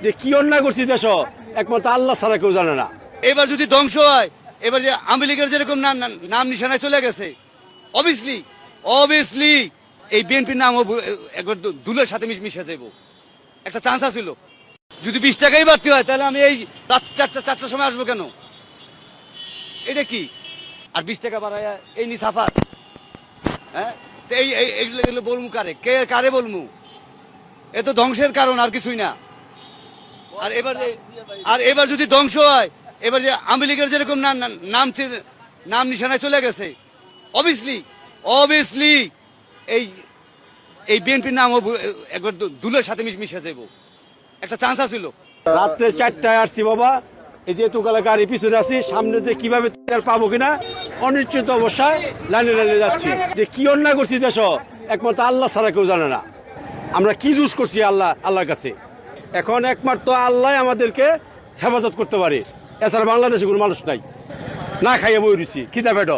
যে কি অন্যায় করছি দেশ একমাত্র আল্লাহ ছাড়া কেউ জানে না। এবার যদি ধ্বংস হয়, এবার যে আওয়ামী লীগের যেরকম নাম নিশানায় চলে গেছে, অবভিয়াসলি এই বিএনপির নাম একবার দুলের সাথে মিশে যাবো। একটা চান্স আছিল। যদি 20 টাকাই বাড়তি হয় তাহলে আমি এই রাত চারটার সময় আসবো কেন? এটা কি? আর 20 টাকা বাড়ায় এই নি সাফার। হ্যাঁ, তো এইগুলো বলমু কারে বলমু? এ তো ধ্বংসের কারণ, আর কিছুই না। আর এবার যদি ধ্বংস হয়, এবার যে আওয়ামী লীগের যেরকম নাম নিশানায় চলে গেছে, অবভিয়াসলি এই বিএনপির নাম একবার দুলের সাথে মিশে যাবো। একটা চান্স আছিল। রাত্রে 4টায় আসছি বাবা, এই যে এতগুলো গাড়ি পিছনে আছি, সামনে যে কিভাবে তেল পাবো কিনা অনিশ্চিত অবস্থায় লাইনে যাচ্ছি। যে কি অন্যায় করছি দেশ একমাত্র আল্লাহ ছাড়া কেউ জানে না। আমরা কি দোষ করছি আল্লাহর কাছে? এখন একমাত্র আল্লাহ আমাদেরকে হেফাজত করতে পারে, এছাড়া বাংলাদেশে কোনো মানুষ নাই। না খাইয়ে বই দিছি খিদা পেট।